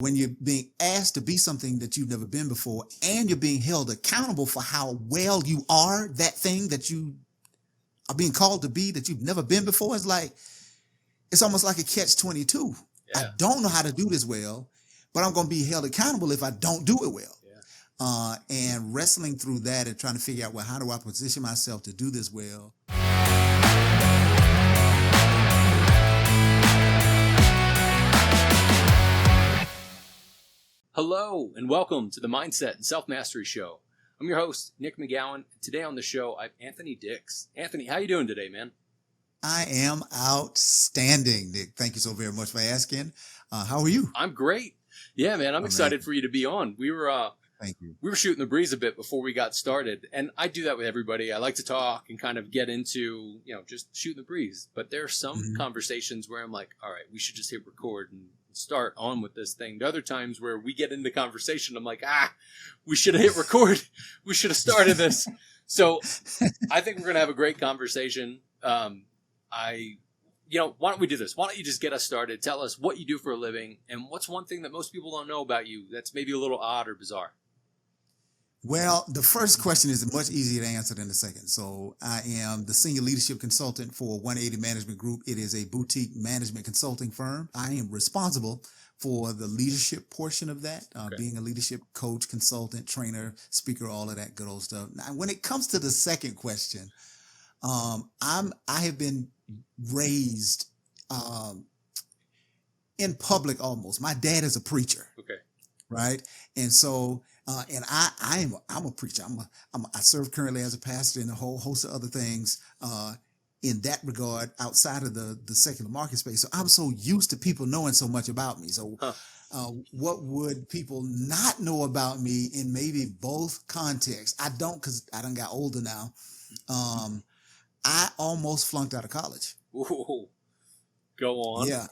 when you're being asked to be something that you've never been before, and you're being held accountable for how well you are that thing that you are being called to be that you've never been before, it's almost like a catch 22. I Yeah. don't know how to do this well, but I'm going to be held accountable if I don't do it well. Yeah. And wrestling through that and trying to figure out, well, how do I position myself to do this well? Hello and welcome to the Mindset and Self-Mastery Show. I'm your host, Nick McGowan. Today on the show, I have Anthony Dix. Anthony, how you doing today, man? I am outstanding, Nick. Thank you so very much for asking. How are you? I'm great. Yeah, man, I'm Amazing. excited for you to be on. Thank you. We were shooting the breeze a bit before we got started, and I do that with everybody. I like to talk and kind of get into, just shooting the breeze. But there are some conversations where I'm like, all right, we should just hit record and start on with this thing. The other times where we get into conversation, I'm like, we should have hit record. We should have started this. So I think we're going to have a great conversation. Why don't we do this? Why don't you just get us started? Tell us what you do for a living and what's one thing that most people don't know about you that's maybe a little odd or bizarre. Well, the first question is much easier to answer than the second. So I am the senior leadership consultant for 180 Management Group. It is a boutique management consulting firm. I am responsible for the leadership portion of that, being a leadership coach, consultant, trainer, speaker, all of that good old stuff. Now, when it comes to the second question, I have been raised in public almost. My dad is a preacher. Okay. Right. And so, and I'm a preacher. I serve currently as a pastor and a whole host of other things, in that regard outside of the secular market space. So I'm so used to people knowing so much about me. So, what would people not know about me in maybe both contexts? I don't, cause I done got older now. I almost flunked out of college. Ooh, go on. Yeah.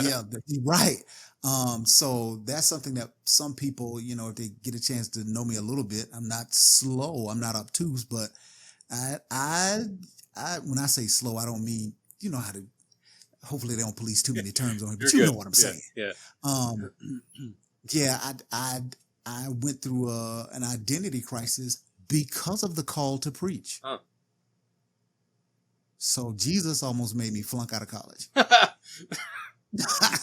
Yeah. Right. So that's something that some people, if they get a chance to know me a little bit, I'm not slow, I'm not obtuse, but I when I say slow, I don't mean, how to, hopefully they don't police too many terms on it, but you know what I'm saying. Yeah. Yeah. I went through an identity crisis because of the call to preach. Huh. So Jesus almost made me flunk out of college.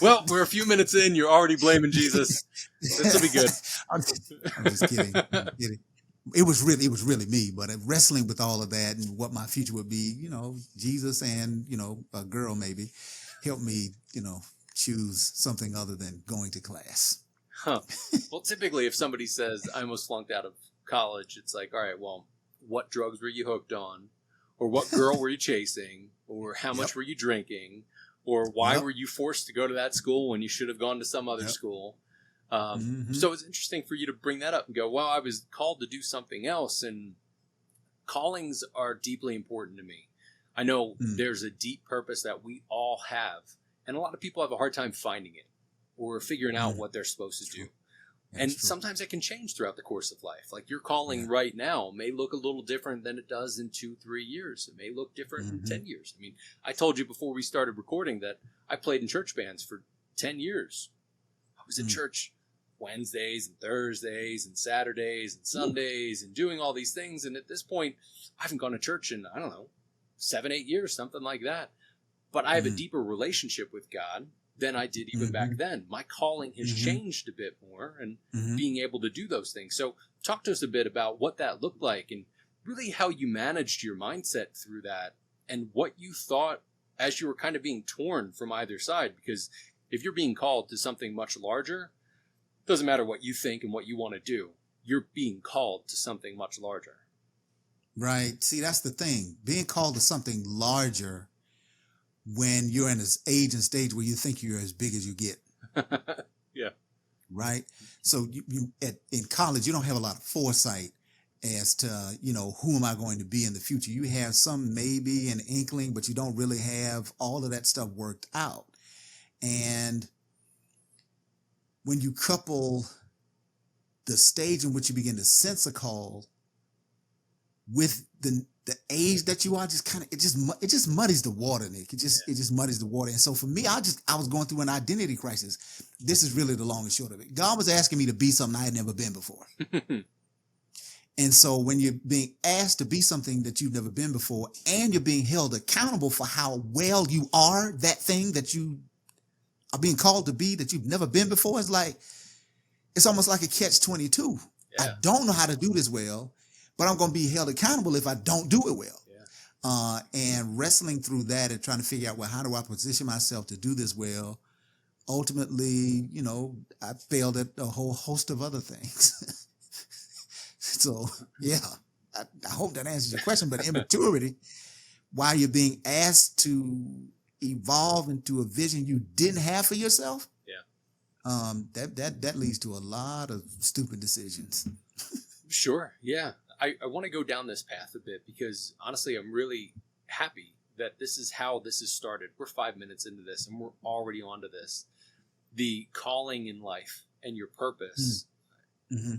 Well, we're a few minutes in. You're already blaming Jesus. This will be good. I'm just kidding. It was really me, but wrestling with all of that and what my future would be, Jesus and, a girl maybe helped me, choose something other than going to class. Huh. Well, typically if somebody says I almost flunked out of college, it's like, all right, well, what drugs were you hooked on? Or what girl were you chasing? Or how much were you drinking? Or why were you forced to go to that school when you should have gone to some other school? So it's interesting for you to bring that up and go, well, I was called to do something else. And callings are deeply important to me. I know there's a deep purpose that we all have. And a lot of people have a hard time finding it or figuring out what they're supposed to do. And sometimes it can change throughout the course of life. Like your calling right now may look a little different than it does in 2-3 years. It may look different in 10 years. I mean, I told you before we started recording that I played in church bands for 10 years. I was in church Wednesdays and Thursdays and Saturdays and Sundays and doing all these things. And at this point, I haven't gone to church in, 7-8 years, something like that. But I have a deeper relationship with God than I did even back then. My calling has changed a bit more and being able to do those things. So talk to us a bit about what that looked like and really how you managed your mindset through that and what you thought as you were kind of being torn from either side. Because if you're being called to something much larger, it doesn't matter what you think and what you want to do. You're being called to something much larger. Right. See, that's the thing. Being called to something larger when you're in this age and stage where you think you're as big as you get. Yeah. Right. So in college, you don't have a lot of foresight as to, who am I going to be in the future? You have some maybe an inkling, but you don't really have all of that stuff worked out. And when you couple the stage in which you begin to sense a call with the the age that you are just kind of it just muddies the water, Nick. It just muddies the water. And so for me, I was going through an identity crisis. This is really the long and short of it. God was asking me to be something I had never been before. And so when you're being asked to be something that you've never been before, and you're being held accountable for how well you are that thing that you are being called to be that you've never been before, it's almost like a catch-22. I don't know how to do this well, but I'm going to be held accountable if I don't do it well. And wrestling through that and trying to figure out, well, how do I position myself to do this well? Ultimately, I failed at a whole host of other things. So, I hope that answers your question. But immaturity, while you're being asked to evolve into a vision you didn't have for yourself, that leads to a lot of stupid decisions. Sure. Yeah. I want to go down this path a bit because honestly, I'm really happy that this is how this has started. We're 5 minutes into this and we're already onto this. The calling in life and your purpose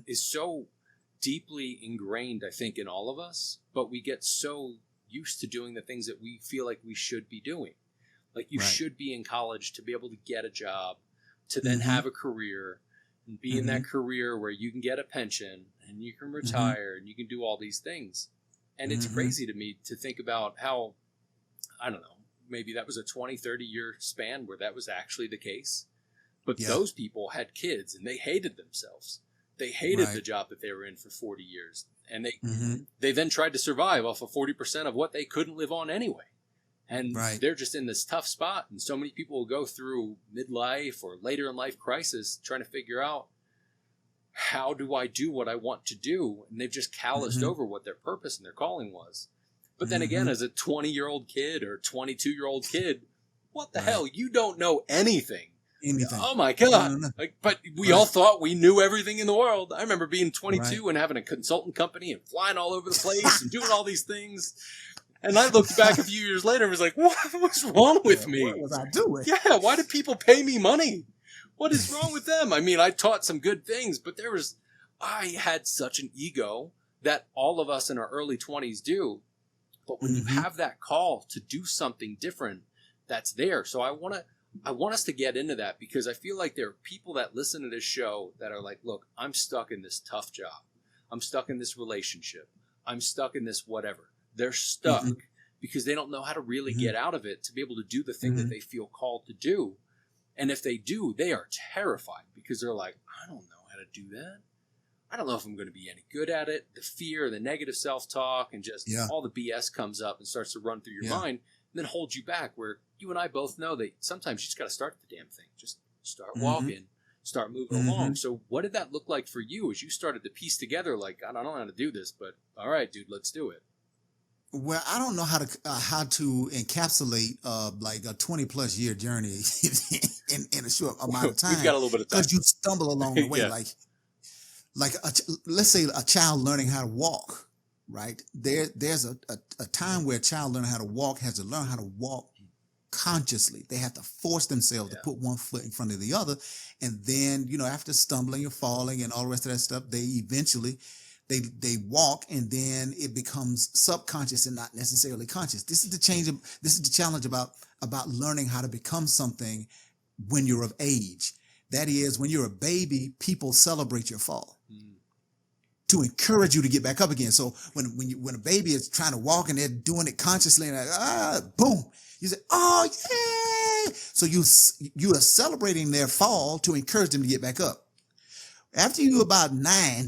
is so deeply ingrained, I think, in all of us, but we get so used to doing the things that we feel like we should be doing. Like you should be in college to be able to get a job, to then have a career and be in that career where you can get a pension and you can retire and you can do all these things. And it's crazy to me to think about how, I don't know, maybe that was a 20, 30 year span where that was actually the case. But those people had kids and they hated themselves. They hated the job that they were in for 40 years. And they then tried to survive off of 40% of what they couldn't live on anyway. And they're just in this tough spot. And so many people will go through midlife or later in life crisis trying to figure out, how do I do what I want to do? And they've just calloused over what their purpose and their calling was. But then again, as a 20-year-old kid or 22-year-old kid, what the hell? You don't know anything. Oh my God. But we all thought we knew everything in the world. I remember being 22 and having a consultant company and flying all over the place and doing all these things. And I looked back a few years later and was like, what's wrong with me? What was I doing? Yeah, why do people pay me money? What is wrong with them? I mean, I taught some good things, but I had such an ego that all of us in our early 20s do. But when you have that call to do something different, that's there. So I want us to get into that because I feel like there are people that listen to this show that are like, look, I'm stuck in this tough job. I'm stuck in this relationship. I'm stuck in this whatever. They're stuck because they don't know how to really get out of it to be able to do the thing that they feel called to do. And if they do, they are terrified because they're like, I don't know how to do that. I don't know if I'm going to be any good at it. The fear, the negative self-talk, and just all the BS comes up and starts to run through your mind and then holds you back, where you and I both know that sometimes you just got to start the damn thing. Just start walking, start moving along. So what did that look like for you as you started to piece together, like, I don't know how to do this, but all right, dude, let's do it. Well, I don't know how to encapsulate like a 20+ year journey in a short amount of time. We've got a little bit of time because you stumble along the way, let's say a child learning how to walk. Right there's a time where a child learning how to walk has to learn how to walk consciously. They have to force themselves to put one foot in front of the other, and then after stumbling and falling and all the rest of that stuff, they eventually. They walk, and then it becomes subconscious and not necessarily conscious. This is the challenge about learning how to become something when you're of age. That is, when you're a baby, people celebrate your fall to encourage you to get back up again. So when a baby is trying to walk and they're doing it consciously, and boom, you say, oh yeah. So you are celebrating their fall to encourage them to get back up. After you're about 9,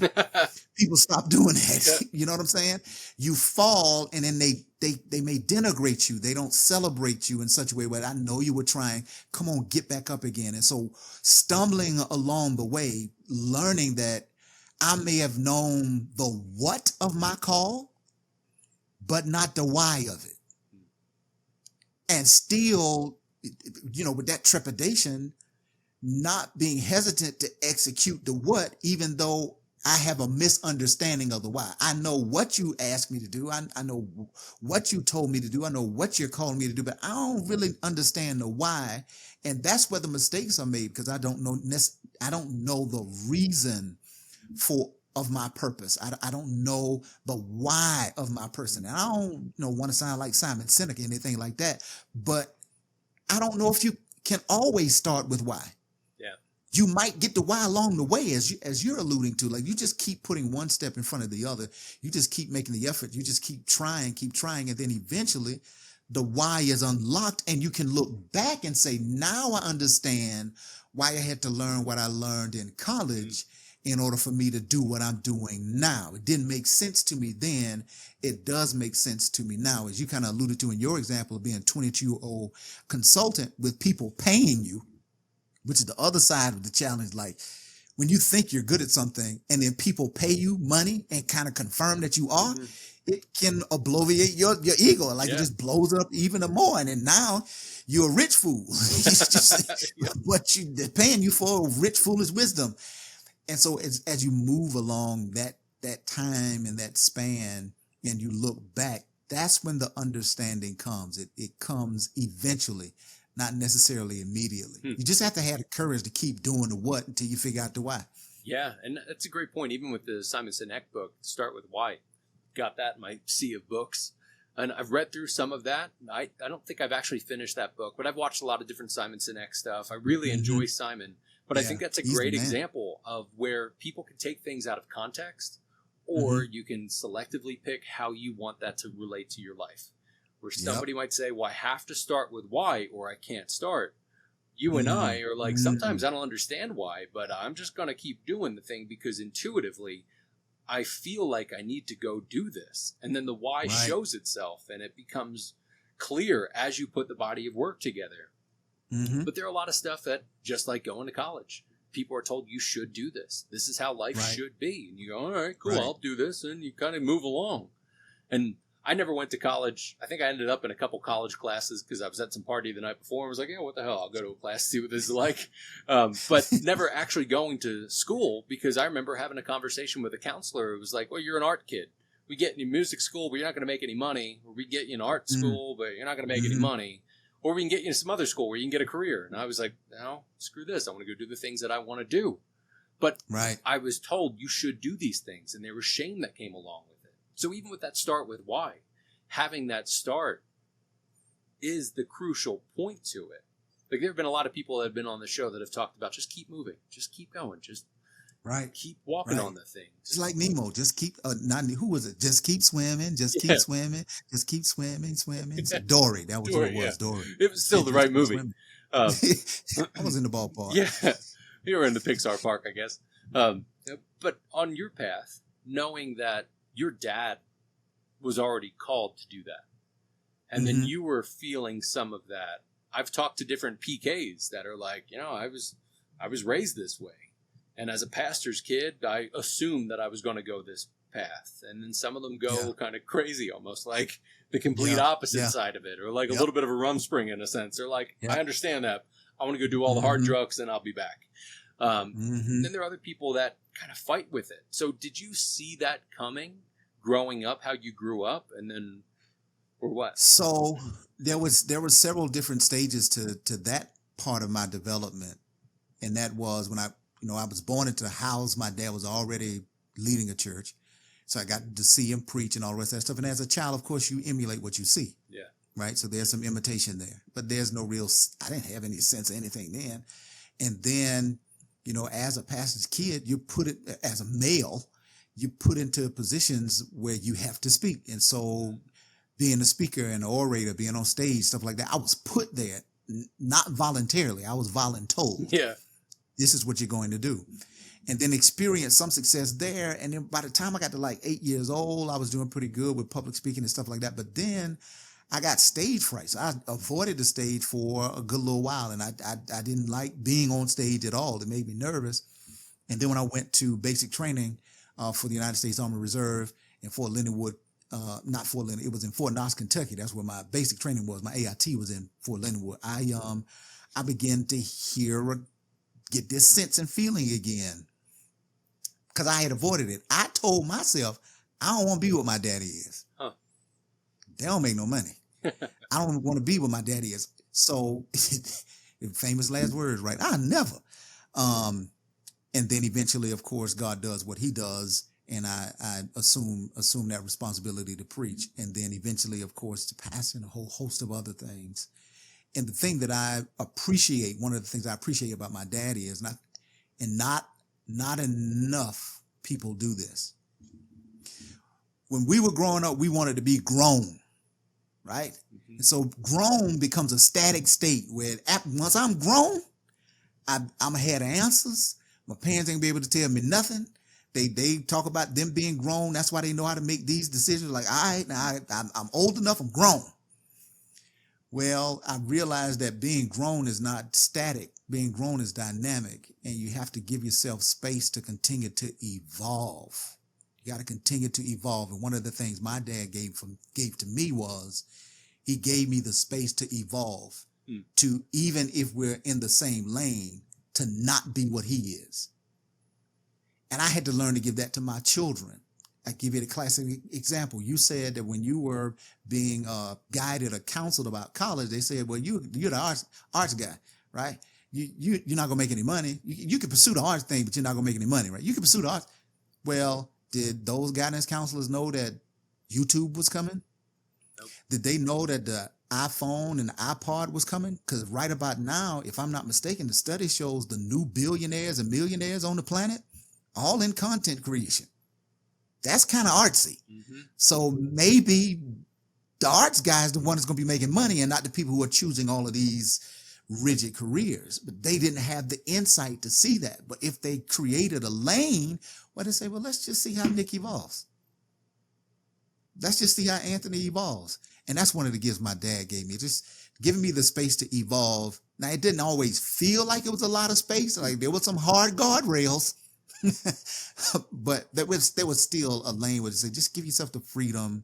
people stop doing that. You know what I'm saying? You fall, and then they may denigrate you. They don't celebrate you in such a way where I know you were trying. Come on, get back up again. And so stumbling along the way, learning that I may have known the what of my call, but not the why of it. And still, with that trepidation, not being hesitant to execute the what, even though I have a misunderstanding of the why. I know what you asked me to do. I know what you told me to do. I know what you're calling me to do, but I don't really understand the why. And that's where the mistakes are made, because I don't know the reason for of my purpose. I don't know the why of my person. And I don't want to sound like Simon Sinek or anything like that, but I don't know if you can always start with why. Yeah. You might get the why along the way, as you're alluding to. Like, you just keep putting one step in front of the other. You just keep making the effort. You just keep trying, and then eventually the why is unlocked, and you can look back and say, now I understand why I had to learn what I learned in college in order for me to do what I'm doing now. It didn't make sense to me then. It does make sense to me now. As you kind of alluded to in your example of being a 22-year-old consultant with people paying you, which is the other side of the challenge. Like, when you think you're good at something and then people pay you money and kind of confirm that you are, it can obliterate your ego. Like, it just blows up even more. And then now you're a rich fool. It's just what they're paying you for, rich, foolish wisdom. And so as you move along that time and that span and you look back, that's when the understanding comes. It comes eventually, not necessarily immediately. You just have to have the courage to keep doing the what until you figure out the why. Yeah, and that's a great point. Even with the Simon Sinek book, Start With Why, got that in my sea of books. And I've read through some of that. I don't think I've actually finished that book, but I've watched a lot of different Simon Sinek stuff. I really enjoy Simon. But I think that's a great example of where people can take things out of context, or you can selectively pick how you want that to relate to your life. Where somebody might say, well, I have to start with why, or I can't start. You and I are like, sometimes I don't understand why, but I'm just going to keep doing the thing because intuitively I feel like I need to go do this. And then the why shows itself, and it becomes clear as you put the body of work together. But there are a lot of stuff that, just like going to college, people are told you should do this. This is how life should be. And you go, all right, cool, I'll do this. And you kind of move along. And I never went to college. I think I ended up in a couple college classes because I was at some party the night before and was like, yeah, what the hell? I'll go to a class, see what this is like. But never actually going to school, because I remember having a conversation with a counselor who was like, well, you're an art kid. We get you in music school, but you're not going to make any money. Or we get you in art school, but you're not going to make any money. Or we can get you into some other school where you can get a career. And I was like, no, screw this. I want to go do the things that I want to do. But I was told you should do these things. And there was shame that came along with it. So even with that Start With Why, having that start is the crucial point to it. Like, there have been a lot of people that have been on the show that have talked about just keep moving, just keep going, just keep walking on the things. Just like Nemo, just keep, who was it? Just keep swimming, just keep swimming, just keep swimming. Dory, that was what it was, Dory. It was still the right movie. I was in the ballpark. Yeah, you were in the Pixar park, I guess. But on your path, knowing that your dad was already called to do that, and then you were feeling some of that. I've talked to different PKs that are like, I was raised this way. And as a pastor's kid, I assumed that I was going to go this path. And then some of them go kind of crazy, almost like the complete opposite side of it, or like a little bit of a rumspring in a sense. They're like, I understand that. I want to go do all the hard drugs and I'll be back. And then there are other people that kind of fight with it. So did you see that coming growing up, how you grew up, and then, or what? So there were several different stages to that part of my development. And that was when I was born into a house. My dad was already leading a church. So I got to see him preach and all the rest of that stuff. And as a child, of course, you emulate what you see. Yeah. Right. So there's some imitation there, but there's no real, I didn't have any sense of anything then. And then, as a pastor's kid, you put it as a male, you put into positions where you have to speak. And so being a speaker and an orator, being on stage, stuff like that, I was put there, not voluntarily. I was voluntold. Yeah. This is what you're going to do. And then experience some success there. And then by the time I got to like 8 years old, I was doing pretty good with public speaking and stuff like that. But then I got stage fright. So I avoided the stage for a good little while. And I didn't like being on stage at all. It made me nervous. And then when I went to basic training for the United States Army Reserve in Fort Leonard Wood, not Fort Leonard, it was in Fort Knox, Kentucky. That's where my basic training was. My AIT was in Fort Leonard Wood. I began to get this sense and feeling again, because I had avoided it. I told myself, I don't want to be what my daddy is. They don't make no money. I don't want to be what my daddy is. So, famous last words, right? I never. And then eventually, of course, God does what he does. And I assume that responsibility to preach. And then eventually, of course, to pastor and a whole host of other things. And the thing that I appreciate, one of the things I appreciate about my daddy is not enough people do this. When we were growing up, we wanted to be grown, right? Mm-hmm. And so grown becomes a static state where once I'm grown, I'm ahead of answers. My parents ain't gonna be able to tell me nothing. They talk about them being grown. That's why they know how to make these decisions. Like, all right, now I'm old enough. I'm grown. Well, I realized that being grown is not static. Being grown is dynamic, and you have to give yourself space to continue to evolve. You got to continue to evolve. And one of the things my dad gave to me was he gave me the space to evolve, to, even if we're in the same lane, to not be what he is. And I had to learn to give that to my children. I give you a classic example. You said that when you were being guided or counseled about college, they said, well, you're the arts guy, right? You're not going to make any money. You can pursue the arts thing, but you're not going to make any money, right? You can pursue the arts. Well, did those guidance counselors know that YouTube was coming? Nope. Did they know that the iPhone and the iPod was coming? Because right about now, if I'm not mistaken, the study shows the new billionaires and millionaires on the planet, all in content creation. That's kind of artsy. Mm-hmm. So maybe the arts guy is the one that's going to be making money and not the people who are choosing all of these rigid careers. But they didn't have the insight to see that. But if they created a lane, well, they say, well, let's just see how Nick evolves. Let's just see how Anthony evolves. And that's one of the gifts my dad gave me, just giving me the space to evolve. Now, it didn't always feel like it was a lot of space. Like there were some hard guardrails. But there was still a lane where they say, just give yourself the freedom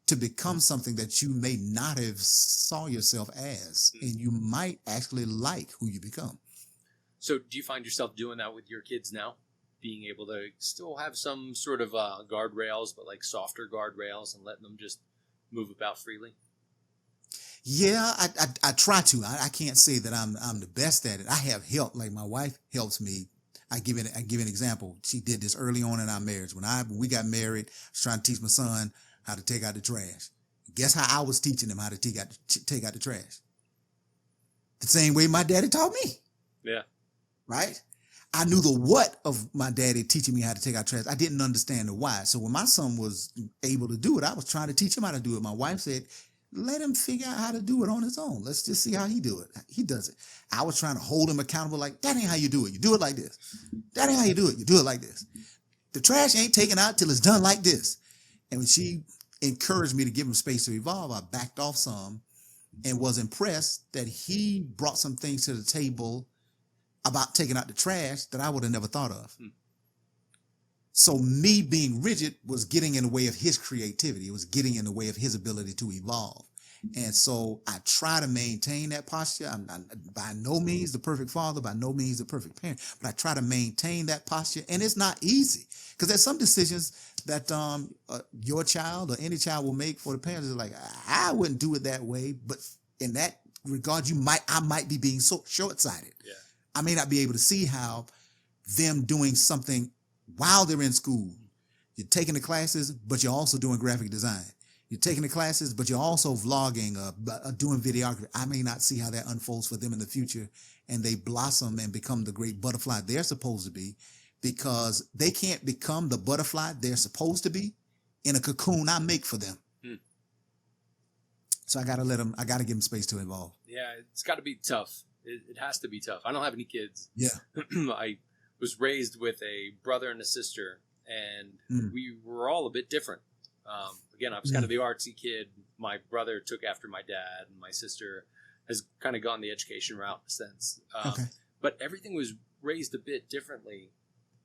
to become something that you may not have saw yourself as, and you might actually like who you become. So do you find yourself doing that with your kids now? Being able to still have some sort of guardrails, but like softer guardrails, and letting them just move about freely? Yeah, I try to. I can't say that I'm the best at it. I have help. Like my wife helps me. I give an example. She did this early on in our marriage. When we got married, I was trying to teach my son how to take out the trash. Guess how I was teaching him how to take out the trash? The same way my daddy taught me. Yeah. Right? I knew the what of my daddy teaching me how to take out trash. I didn't understand the why. So when my son was able to do it, I was trying to teach him how to do it. My wife said, let him figure out how to do it on his own. Let's just see how he do it. He does it. I was trying to hold him accountable, like, that ain't how you do it. You do it like this. That ain't how you do it. You do it like this. The trash ain't taken out till it's done like this. And when she encouraged me to give him space to evolve, I backed off some and was impressed that he brought some things to the table about taking out the trash that I would have never thought of. So me being rigid was getting in the way of his creativity. It was getting in the way of his ability to evolve. And so I try to maintain that posture. I'm not, by no means the perfect father, by no means the perfect parent, but I try to maintain that posture. And it's not easy because there's some decisions that your child or any child will make for the parents. Is like, I wouldn't do it that way. But in that regard, I might be being so short-sighted. Yeah. I may not be able to see how them doing something while they're in school. You're taking the classes, but you're also doing graphic design. You're taking the classes, but you're also vlogging, doing videography. I may not see how that unfolds for them in the future, and they blossom and become the great butterfly they're supposed to be, because they can't become the butterfly they're supposed to be in a cocoon I make for them. So I got to give them space to evolve. Yeah, it's got to be tough. It has to be tough. I don't have any kids. Yeah. I was raised with a brother and a sister, and we were all a bit different. Again, I was kind of the artsy kid. My brother took after my dad, and my sister has kind of gone the education route in a sense. Okay. But everything was raised a bit differently.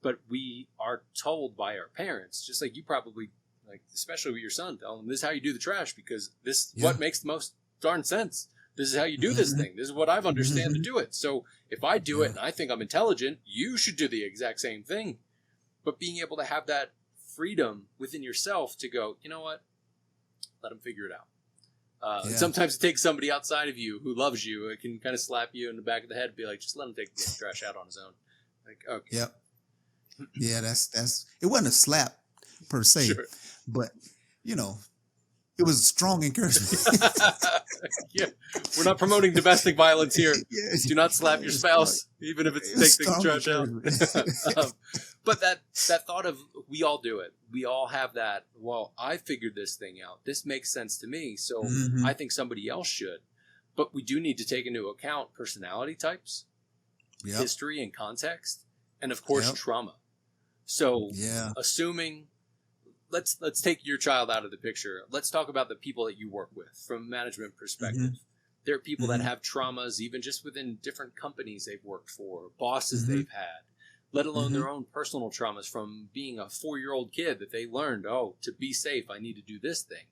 But we are told by our parents, just like you probably, like especially with your son, tell him this is how you do the trash because this is what makes the most darn sense. This is how you do this thing. This is what I've understand to do it. So if I do it and I think I'm intelligent, you should do the exact same thing. But being able to have that freedom within yourself to go, you know what? Let them figure it out. And sometimes it takes somebody outside of you who loves you. It can kind of slap you in the back of the head and be like, just let him take the trash out on his own. Like, okay. Yep. Yeah, that's it wasn't a slap per se, Sure. but you know, it was strong encouragement. Yeah, we're not promoting domestic violence here. Yeah, Do not slap your spouse, even if it's it to was take the strong trash out. encouragement. But that thought of we all do it. We all have that. Well, I figured this thing out. This makes sense to me, so Hmm. I think somebody else should. But we do need to take into account personality types, Yep. history and context, and of course Yep. trauma. So, Yeah. assuming let's take your child out of the picture. Let's talk about the people that you work with from a management perspective. Hmm. There are people that Hmm. have traumas even just within different companies they've worked for, bosses Hmm. they've had, let alone Hmm. their own personal traumas from being a 4-year-old kid that they learned, oh, to be safe, I need to do this thing.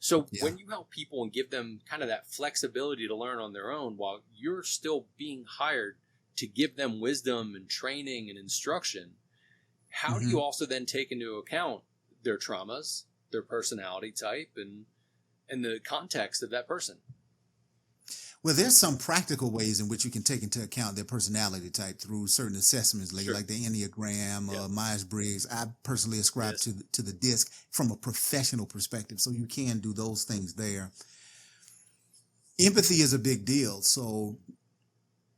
So Yeah. when you help people and give them kind of that flexibility to learn on their own while you're still being hired to give them wisdom and training and instruction, how do Hmm. you also then take into account their traumas, their personality type, and the context of that person? Well, there's some practical ways in which you can take into account their personality type through certain assessments, like, Sure. like the Enneagram Yeah. or Myers-Briggs. I personally ascribe Yes. to the DISC from a professional perspective, so you can do those things there. Empathy is a big deal, so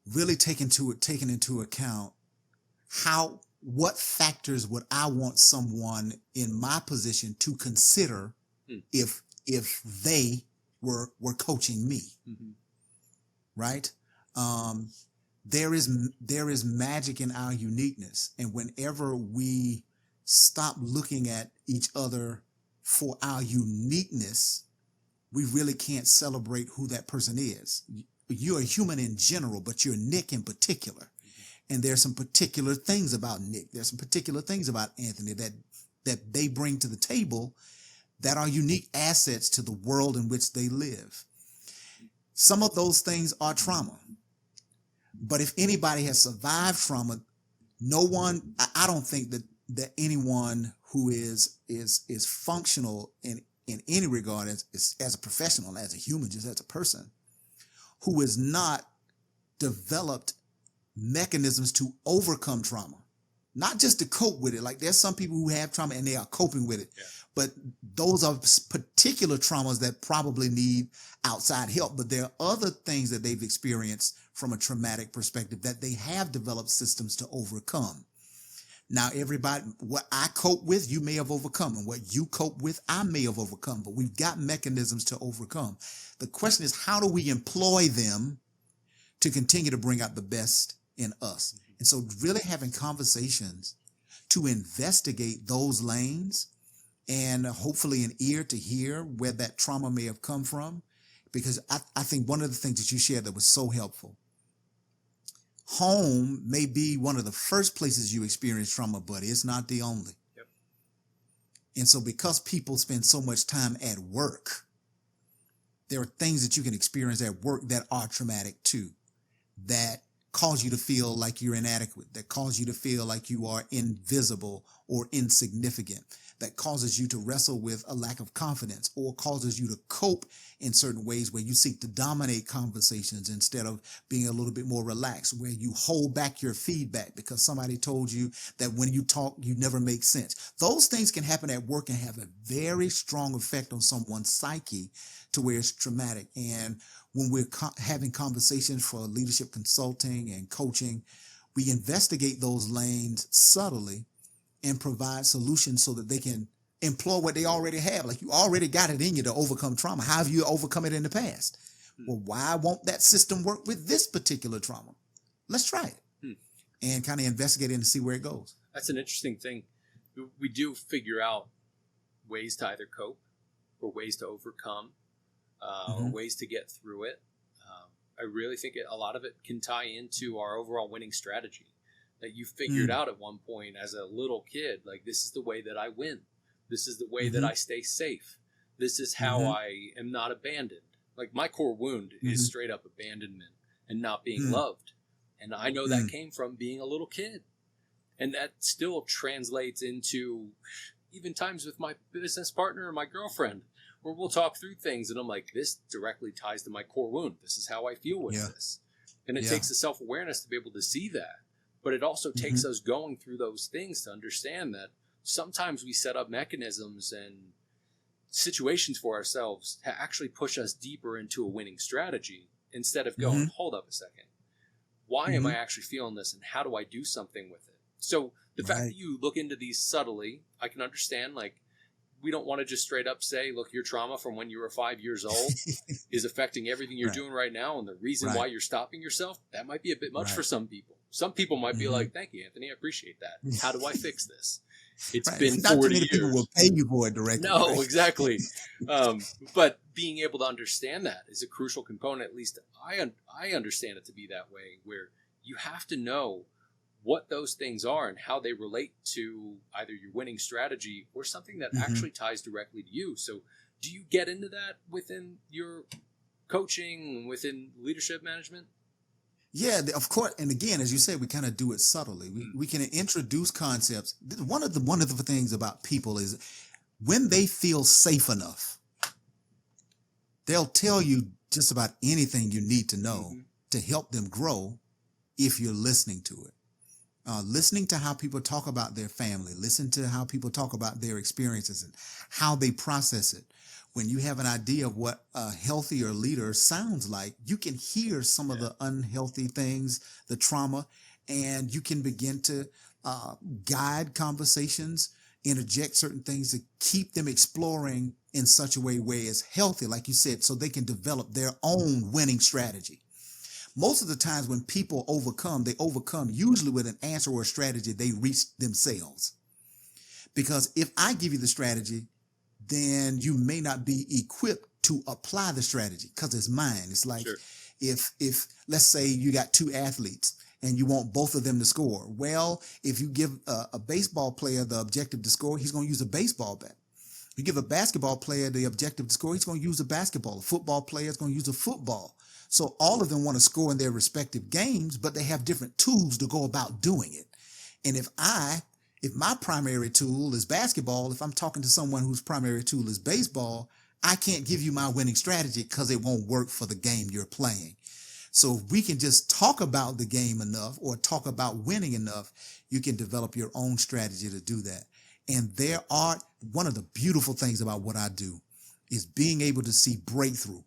really taking into account what factors would I want someone in my position to consider Hmm. if they were coaching me, Mhm. right? Um, there is magic in our uniqueness, and whenever we stop looking at each other for our uniqueness, we really can't celebrate who that person is. You're a human in general, but you're Nick in particular. And there's some particular things about Nick. There's some particular things about Anthony that they bring to the table that are unique assets to the world in which they live. Some of those things are trauma. But if anybody has survived trauma, no one, I don't think that anyone who is functional in any regard as a professional, as a human, just as a person, who is not developed mechanisms to overcome trauma, not just to cope with it. Like, there's some people who have trauma and they are coping with it, Yeah. but those are particular traumas that probably need outside help. But there are other things that they've experienced from a traumatic perspective that they have developed systems to overcome. Now, everybody, what I cope with, you may have overcome, and what you cope with, I may have overcome, but we've got mechanisms to overcome. The question is, how do we employ them to continue to bring out the best in us? And so really having conversations to investigate those lanes, and hopefully an ear to hear where that trauma may have come from. Because I think one of the things that you shared that was so helpful, home may be one of the first places you experience trauma, but it's not the only. Yep. And so because people spend so much time at work, there are things that you can experience at work that are traumatic too, that cause you to feel like you're inadequate, that cause you to feel like you are invisible or insignificant, that causes you to wrestle with a lack of confidence, or causes you to cope in certain ways where you seek to dominate conversations instead of being a little bit more relaxed, where you hold back your feedback because somebody told you that when you talk, you never make sense. Those things can happen at work and have a very strong effect on someone's psyche to where it's traumatic. And when we're having conversations for leadership consulting and coaching, we investigate those lanes subtly and provide solutions so that they can employ what they already have. Like, you already got it in you to overcome trauma. How have you overcome it in the past? Well, why won't that system work with this particular trauma? Let's try it and kind of investigate it and see where it goes. That's an interesting thing. We do figure out ways to either cope or ways to overcome, or ways to get through it. I really think a lot of it can tie into our overall winning strategy that you figured out at one point as a little kid. Like, this is the way that I win. This is the way that I stay safe. This is how I am not abandoned. Like, my core wound is straight up abandonment and not being loved. And I know that came from being a little kid. And that still translates into even times with my business partner or my girlfriend, where we'll talk through things and I'm like, this directly ties to my core wound. This is how I feel with this. And it takes the self-awareness to be able to see that. But it also takes us going through those things to understand that sometimes we set up mechanisms and situations for ourselves to actually push us deeper into a winning strategy instead of going, hold up a second. Why am I actually feeling this, and how do I do something with it? So the fact that you look into these subtly, I can understand. Like, we don't want to just straight up say, look, your trauma from when you were 5 years old is affecting everything you're doing right now. And the reason why you're stopping yourself, that might be a bit much for some people. Some people might be like, thank you, Anthony. I appreciate that. How do I fix this? It's been 40 Not too many years. people will pay you for it directly. No, exactly. But being able to understand that is a crucial component. At least I understand it to be that way, where you have to know what those things are and how they relate to either your winning strategy or something that actually ties directly to you. So do you get into that within your coaching, within leadership management? Yeah, of course. And again, as you said, we kind of do it subtly. We can introduce concepts. One of the wonderful things about people is when they feel safe enough, they'll tell you just about anything you need to know to help them grow if you're listening to it. Listening to how people talk about their family, listen to how people talk about their experiences and how they process it. When you have an idea of what a healthier leader sounds like, you can hear some of the unhealthy things, the trauma, and you can begin to guide conversations, interject certain things to keep them exploring in such a way where it's healthy, like you said, so they can develop their own winning strategy. Most of the times when people overcome, they overcome usually with an answer or a strategy they reach themselves. Because if I give you the strategy, then you may not be equipped to apply the strategy because it's mine. It's like if let's say you got two athletes and you want both of them to score. Well, if you give a baseball player the objective to score, he's going to use a baseball bat. You give a basketball player the objective to score, he's going to use a basketball. A football player is going to use a football. So all of them want to score in their respective games, but they have different tools to go about doing it. And if my primary tool is basketball, if I'm talking to someone whose primary tool is baseball, I can't give you my winning strategy because it won't work for the game you're playing. So if we can just talk about the game enough or talk about winning enough, you can develop your own strategy to do that. And one of the beautiful things about what I do is being able to see breakthrough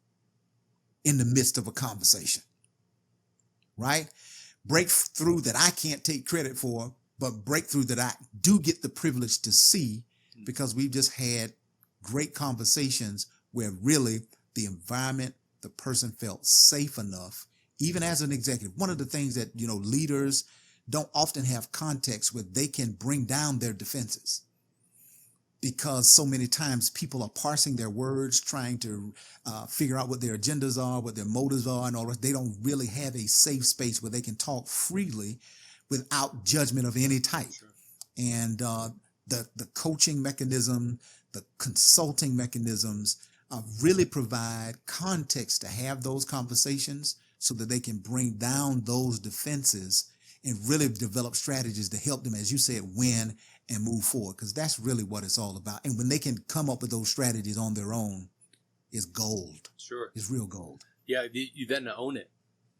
in the midst of a conversation, right? Breakthrough that I can't take credit for, but breakthrough that I do get the privilege to see because we've just had great conversations where really the environment, the person felt safe enough, even as an executive. One of the things that, leaders don't often have context where they can bring down their defenses because so many times people are parsing their words, trying to figure out what their agendas are, what their motives are, and all that. They don't really have a safe space where they can talk freely without judgment of any type. Sure. And the coaching mechanism, the consulting mechanisms really provide context to have those conversations so that they can bring down those defenses and really develop strategies to help them, as you said, win and move forward, because that's really what it's all about. And when they can come up with those strategies on their own, it's gold. Sure. It's real gold. Yeah, you then own it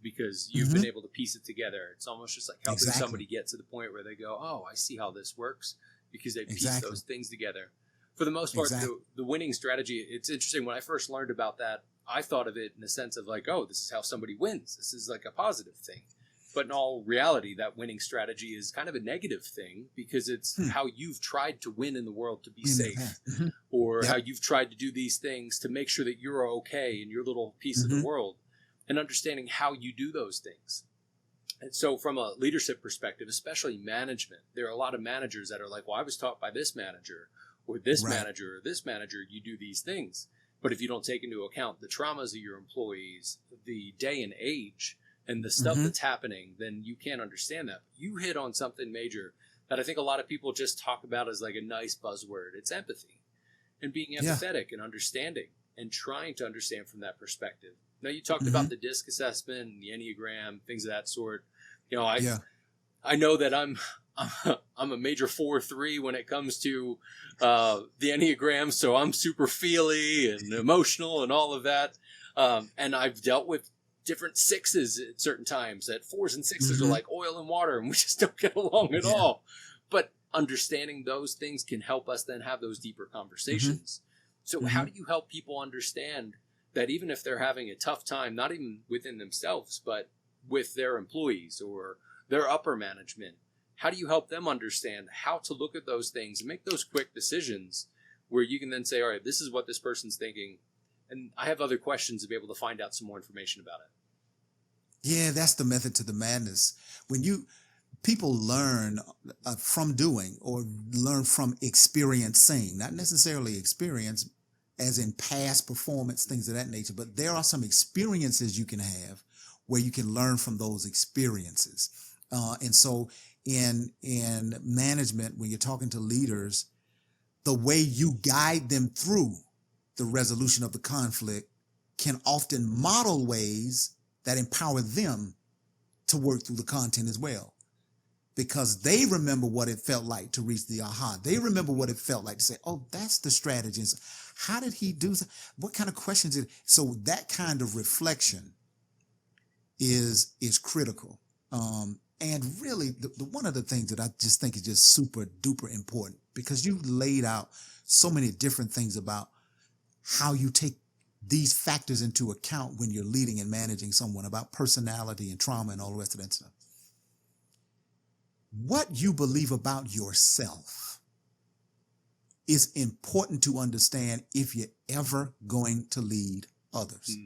because you've been able to piece it together. It's almost just like helping somebody get to the point where they go, oh, I see how this works, because they piece those things together. For the most part, the winning strategy, it's interesting. When I first learned about that, I thought of it in the sense of like, oh, this is how somebody wins. This is like a positive thing. But in all reality, that winning strategy is kind of a negative thing because it's how you've tried to win in the world to be safe, or how you've tried to do these things to make sure that you're okay in your little piece of the world, and understanding how you do those things. And so from a leadership perspective, especially management, there are a lot of managers that are like, well, I was taught by this manager or this manager or this manager, you do these things. But if you don't take into account the traumas of your employees, the day and age, and the stuff that's happening, then you can't understand that. You hit on something major that I think a lot of people just talk about as like a nice buzzword. It's empathy and being empathetic and understanding and trying to understand from that perspective. Now, you talked about the DISC assessment, the Enneagram, things of that sort. I know that I'm a major 4-3 when it comes to the Enneagram, so I'm super feely and emotional and all of that. And I've dealt with different sixes at certain times, that fours and sixes are Mhm. like oil and water, and we just don't get along at Yeah. all. But understanding those things can help us then have those deeper conversations. So how Mhm. do you help people understand that even if they're having a tough time, not even within themselves, but with their employees or their upper management, how do you help them understand how to look at those things and make those quick decisions where you can then say, all right, this is what this person's thinking, and I have other questions to be able to find out some more information about it. Yeah, that's the method to the madness. When people learn from doing or learn from experiencing, not necessarily experience as in past performance, things of that nature, but there are some experiences you can have where you can learn from those experiences. And so in management, when you're talking to leaders, the way you guide them through the resolution of the conflict can often model ways that empower them to work through the content as well. Because they remember what it felt like to reach the aha. They remember what it felt like to say, oh, that's the strategies. How did he do that? What kind of questions did? So that kind of reflection is critical. And really, one of the things that I just think is just super duper important, because you laid out so many different things about how you take these factors into account when you're leading and managing someone, about personality and trauma and all the rest of that stuff. What you believe about yourself is important to understand if you're ever going to lead others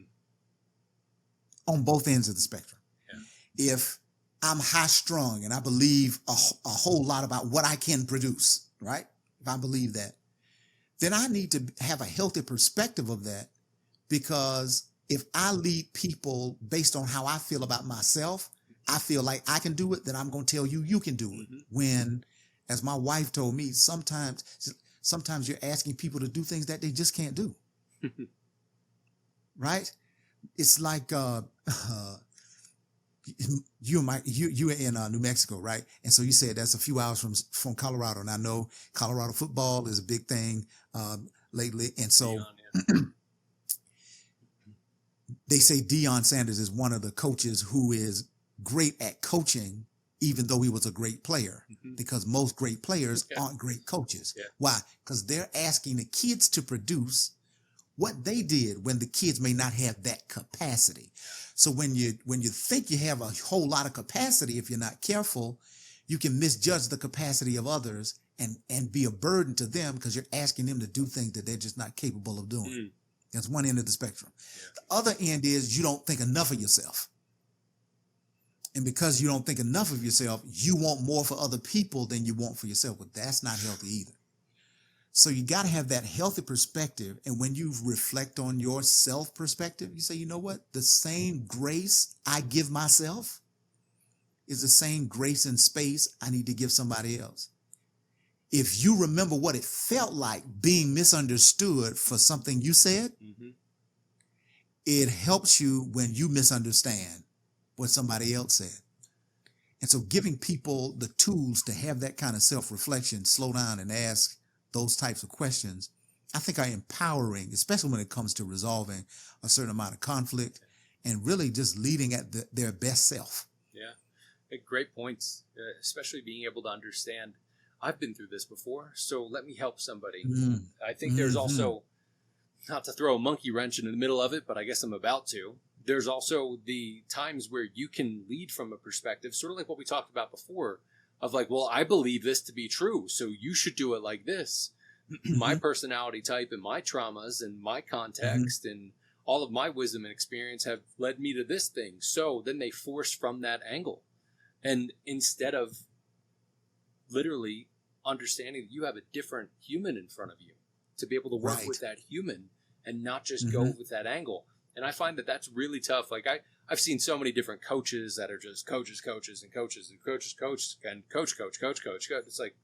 on both ends of the spectrum. Yeah. If I'm high strung and I believe a whole lot about what I can produce, right? If I believe that, then I need to have a healthy perspective of that, because if I lead people based on how I feel about myself, I feel like I can do it, then I'm going to tell you, you can do it. When, as my wife told me, sometimes you're asking people to do things that they just can't do. Right? It's like, you are in New Mexico, right? And so you said that's a few hours from Colorado. And I know Colorado football is a big thing lately. And so they say Deion Sanders is one of the coaches who is great at coaching, even though he was a great player, because most great players aren't great coaches. Yeah. Why? Because they're asking the kids to produce what they did when the kids may not have that capacity. So when you think you have a whole lot of capacity, if you're not careful, you can misjudge the capacity of others and be a burden to them, because you're asking them to do things that they're just not capable of doing. That's one end of the spectrum. Yeah. The other end is you don't think enough of yourself. And because you don't think enough of yourself, you want more for other people than you want for yourself. But that's not healthy either. So you got to have that healthy perspective. And when you reflect on your self perspective, you say, you know what? The same grace I give myself is the same grace and space I need to give somebody else. If you remember what it felt like being misunderstood for something you said, it helps you when you misunderstand what somebody else said. And so giving people the tools to have that kind of self-reflection, slow down and ask those types of questions, I think are empowering, especially when it comes to resolving a certain amount of conflict and really just leading at their best self. Yeah, great points, especially being able to understand, I've been through this before, so let me help somebody. I think there's also, not to throw a monkey wrench in the middle of it, but I guess I'm about to. There's also the times where you can lead from a perspective, sort of like what we talked about before, of like, well, I believe this to be true, so you should do it like this. My personality type and my traumas and my context and all of my wisdom and experience have led me to this thing. So then they force from that angle. And instead of literally understanding that you have a different human in front of you, to be able to work with that human and not just go with that angle. And I find that that's really tough. Like I've seen so many different coaches that are just coaches and coach. It's like,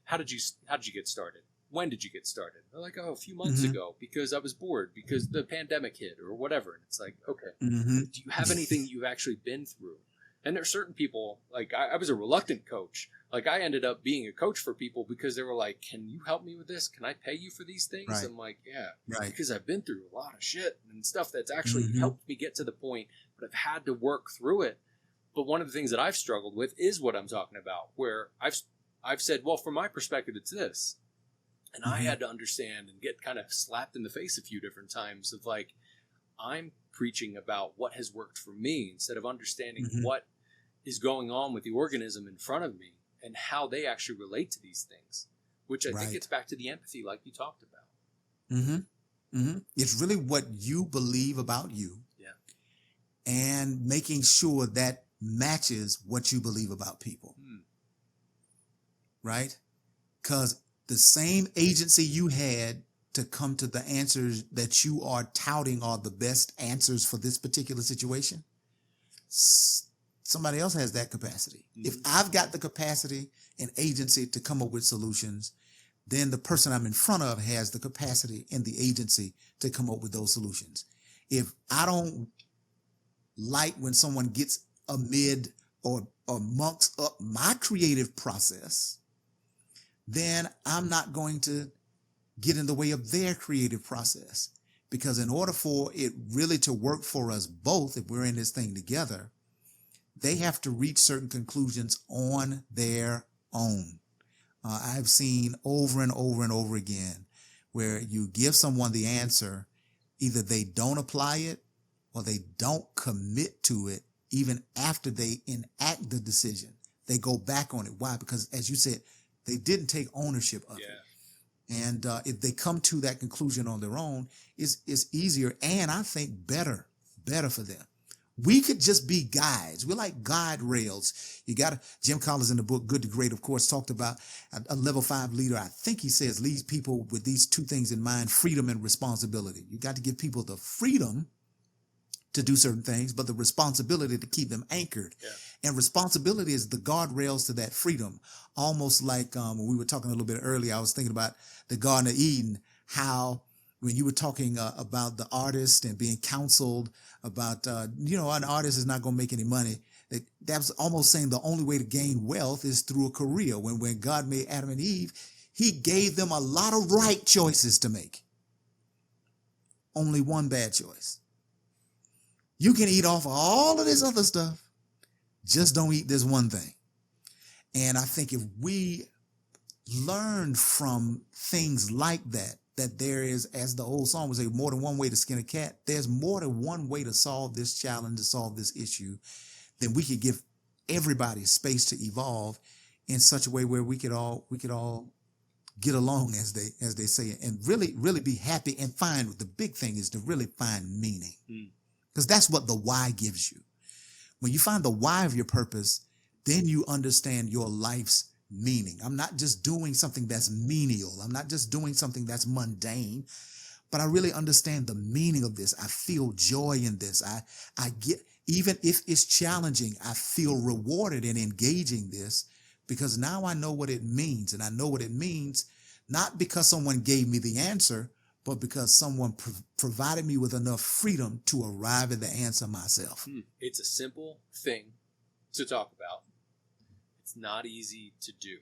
how did you get started? When did you get started? They're like, oh, a few months ago, because I was bored, because the pandemic hit or whatever. And it's like, okay, do you have anything you've actually been through? And there are certain people, like I was a reluctant coach. Like I ended up being a coach for people because they were like, can you help me with this? Can I pay you for these things? Right. I'm like, yeah, because I've been through a lot of shit and stuff that's actually helped me get to the point but I've had to work through it. But one of the things that I've struggled with is what I'm talking about, where I've said, well, from my perspective, it's this. And I had to understand and get kind of slapped in the face a few different times of like, I'm preaching about what has worked for me instead of understanding what is going on with the organism in front of me and how they actually relate to these things, which I think gets back to the empathy like you talked about. It's really what you believe about you. Yeah. And making sure that matches what you believe about people. Right? Because the same agency you had to come to the answers that you are touting are the best answers for this particular situation, somebody else has that capacity. If I've got the capacity and agency to come up with solutions, then the person I'm in front of has the capacity and the agency to come up with those solutions. If I don't like when someone gets amid or amongst up my creative process, then I'm not going to get in the way of their creative process. Because in order for it really to work for us both, if we're in this thing together, they have to reach certain conclusions on their own. I've seen over and over and over again where you give someone the answer, either they don't apply it or they don't commit to it even after they enact the decision. They go back on it. Why? Because as you said, they didn't take ownership of it. And if they come to that conclusion on their own, it's easier and I think better for them. We could just be guides. We're like guide rails. Jim Collins in the book, Good to Great, of course, talked about a level 5 leader. I think he says leads people with these two things in mind, freedom and responsibility. You got to give people the freedom to do certain things, but the responsibility to keep them anchored. And responsibility is the guardrails to that freedom. Almost like when we were talking a little bit earlier, I was thinking about the Garden of Eden, how when you were talking about the artist and being counseled about, an artist is not going to make any money. That was almost saying the only way to gain wealth is through a career. When God made Adam and Eve, he gave them a lot of right choices to make. Only one bad choice. You can eat off of all of this other stuff. Just don't eat this one thing. And I think if we learn from things like that there is, as the old song would say, more than one way to skin a cat. There's more than one way to solve this challenge, to solve this issue. Then we could give everybody space to evolve in such a way where we could all get along, as they say, and really be happy and find. The big thing is to really find meaning. Because that's what the why gives you. When you find the why of your purpose, then you understand your life's meaning. I'm not just doing something that's menial. I'm not just doing something that's mundane, but I really understand the meaning of this. I feel joy in this. I get, even if it's challenging, I feel rewarded in engaging this because now I know what it means. And I know what it means, not because someone gave me the answer, but because someone provided me with enough freedom to arrive at the answer myself. It's a simple thing to talk about. It's not easy to do.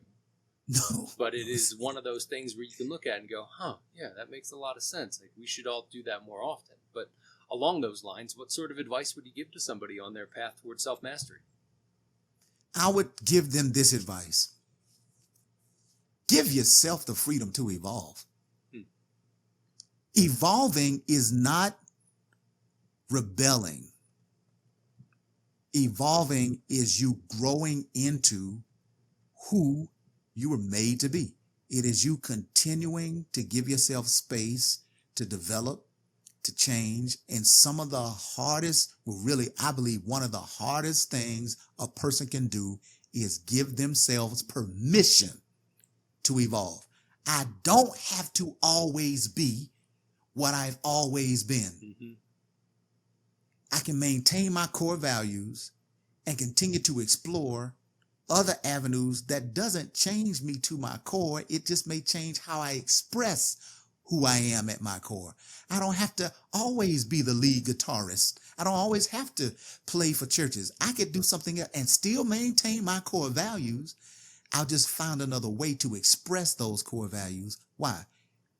No. But it is one of those things where you can look at and go, yeah, that makes a lot of sense. Like, we should all do that more often. But along those lines, what sort of advice would you give to somebody on their path towards self-mastery? I would give them this advice. Give yourself the freedom to evolve. Evolving is not rebelling. Evolving is you growing into who you were made to be. It is you continuing to give yourself space to develop, to change. And some of the hardest, I believe one of the hardest things a person can do is give themselves permission to evolve. I don't have to always be what I've always been. I can maintain my core values and continue to explore other avenues that doesn't change me to my core. It just may change how I express who I am at my core. I don't have to always be the lead guitarist. I don't always have to play for churches. I could do something else and still maintain my core values. I'll just find another way to express those core values. Why?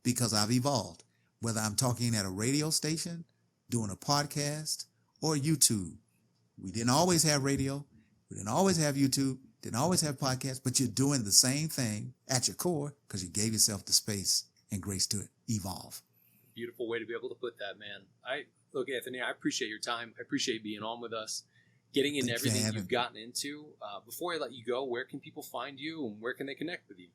Because I've evolved. Whether I'm talking at a radio station, doing a podcast, or YouTube, We didn't always have radio. We didn't always have YouTube. Didn't always have podcasts, but you're doing the same thing at your core because you gave yourself the space and grace to evolve. Beautiful way to be able to put that, man. Look, Anthony, I appreciate your time. I appreciate you being on with us, getting into everything you've gotten into. Before I let you go, where can people find you and where can they connect with you?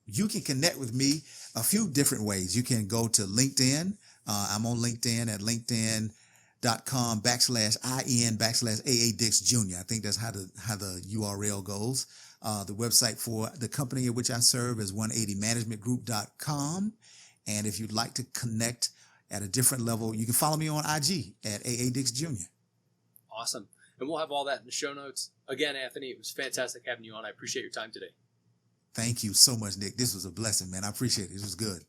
You can connect with me a few different ways. You can go to LinkedIn. I'm on LinkedIn at linkedin.com/IN/AA Dix Jr. I think that's how the URL goes. The website for the company in which I serve is 180managementgroup.com. And if you'd like to connect at a different level, you can follow me on IG at AA Dix Jr. Awesome. And we'll have all that in the show notes. Again, Anthony, it was fantastic having you on. I appreciate your time today. Thank you so much, Nick. This was a blessing, man. I appreciate it. This was good.